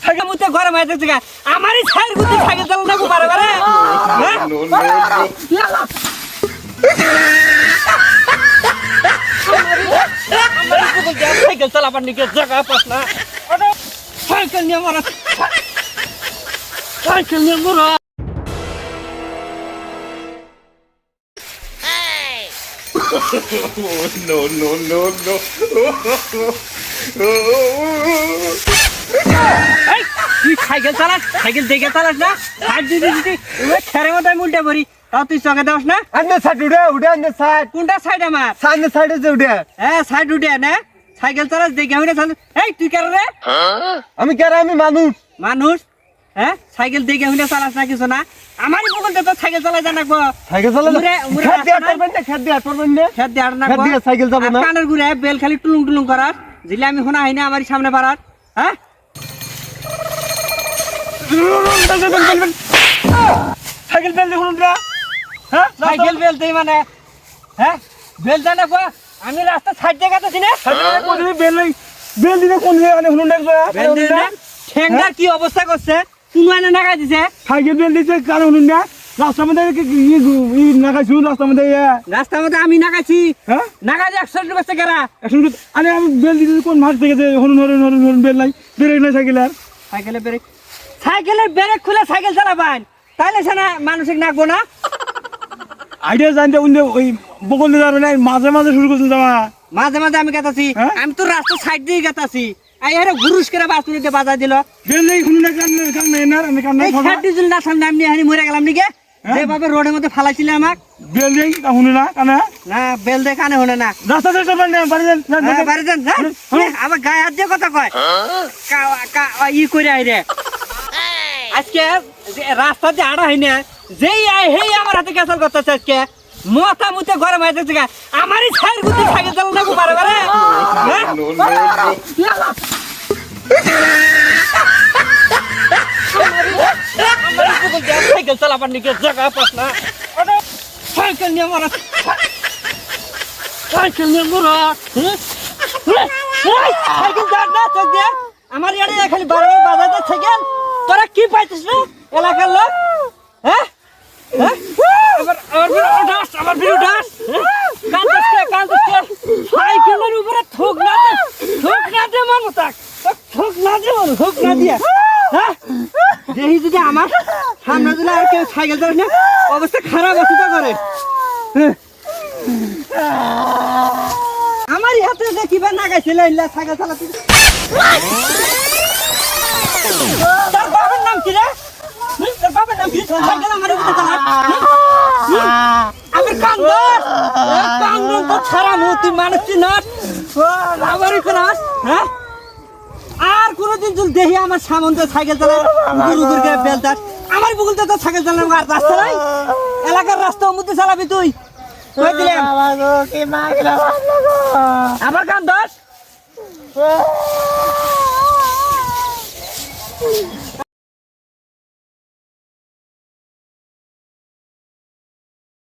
Cycle মুতে ঘরে মাইতে থেকে আমারই ছাইর গুতে সাইকেল চালানো না পারে পারে সাইকেল চালাবার নিকে জায়গা পাস না সাইকেল নিয়ে মরা সাইকেল নিয়ে মরা No, no, no, no. তুই সাইকেল চালাস সাইকেল দেখে চালাস না সাইড দিদি দিদি খেরে মতো আমি উল্টে পড়ি তাও তুই চকে দাস না আন্নে সাইড উঠে আন্নে সাইড কোনটা সাইড আমার সামনে সাইডে যে উঠে হ্যাঁ সাইড উঠে না সাইকেল চালাস দেখে আমি এই তুই কেন রে আমি কেন আমি মানুষ মানুষ হ্যাঁ সাইকেল দেখে আমি চালাস না কিছু না আমারই বলতে তো সাইকেল চালাই জানাকবো সাইকেল চালালে খেত দিয়া করবেন না খেত দিয়ে আর না খেত দিয়ে সাইকেল চালাবো না কানের ঘুরে বেল খালি টুলুং টুলুং করার জিলে আমি শোনা হয়নি আমার সামনে পারার হ্যাঁ সাইকেল বেল দেখুন হ্যাঁ সাইকেল বেলতেই মানে হ্যাঁ বেল জানাকবো আমি রাস্তা সাইড দিয়ে গেছি না বেল দিনে কোন জায়গায় হুনুন দেখবে বেল দিয়ে না ঠেঙ্গার কি অবস্থা করছে তুমি এনে নাগা দিছে সাইকেল বেল দিছে কারণ হুনুন না রাস্তার মধ্যে নাগাইছু রাস্তার মধ্যে রাস্তার মধ্যে আমি নাগাছি হ্যাঁ নাগা দিয়ে 100 বসতে গেরা আরে আমি বেল দিতে কোন ভাগ থেকে হুনুন হরুন হরুন হরুন বেল নাই ব্রেক নাই সাইকেলের সাইকেলের ব্রেক খুলে সাইকেল চালাবান তাইলে সেনা মানসিক নাগবো না আইডিয়া জানতে ওই বকল দিয়ে যাবে না মাঝে মাঝে শুরু করছিল যাওয়া মাঝে মাঝে আমি গেতাছি হ্যাঁ? আমি তো রাস্তা সাইড দিয়ে গেতাছি আই আরে গুরুশ করে বাসুনিতে বাজাই দিল বেল নেই হুনুন কাম নাই না আমি কাম নাই এই খাটি জুল না সামনে আমি হানি মরে গেলাম নিকে যেভাবে রোডের মধ্যে ফালাইছিলে আমাক বেল নেই হুনুন না কানে না বেল দে কানে হনে না রাস্তা শেষ করবেন না বাড়ি যান বাড়ি যান আমার গায়ে হাত দিয়ে কথা কয় ই করে আই রে আজকে রাস্তা দিয়ে আড়া হয়নি যেই আয় হেই আমার হাতে ক্যান্সেল করতেছে আজকে মাথা মুতে ঘরে মাইতে থেকে আমারই ছাইর গুতে সাইকেল চালানো না পারে পারে সাইকেল চালাবার নিকে জায়গা পাস না সাইকেল নিয়ে মরা সাইকেল নিয়ে মরা সাইকেল যার না চোখ দিয়ে আমার ইয়ারে খালি বারবার বাজাতে সাইকেল তোরা কি পাইছিস না এলাকার লোক হ্যাঁ আমার ভিডিও ডাস সাইকেলের উপরে থোক না দে মানুষ থোক না দিয়ে হ্যাঁ দেখি যদি আমার সামনে দিলে আর কেউ সাইকেল চালাস না অবস্থা খারাপ অসুবিধা করে আমারই হাতে যে কিবা নাগাইছিল সাইকেল চালাতে তার বাবার নাম কি রে তোর বাবার নাম কি সাইকেল আমার উপরে চালা আমার কান্দর তো ছাড়া তুই মানুষ চিনস আমারই করাস হ্যাঁ আর কোনদিন তুই দেখি আমার সামনে সাইকেল চালা গুরু করে বেলতাস আমার বগুলতে তো সাইকেল চালানো আর রাস্তা নাই এলাকার রাস্তার মধ্যে চালাবি তুই কই দিলাম আবার কান্দস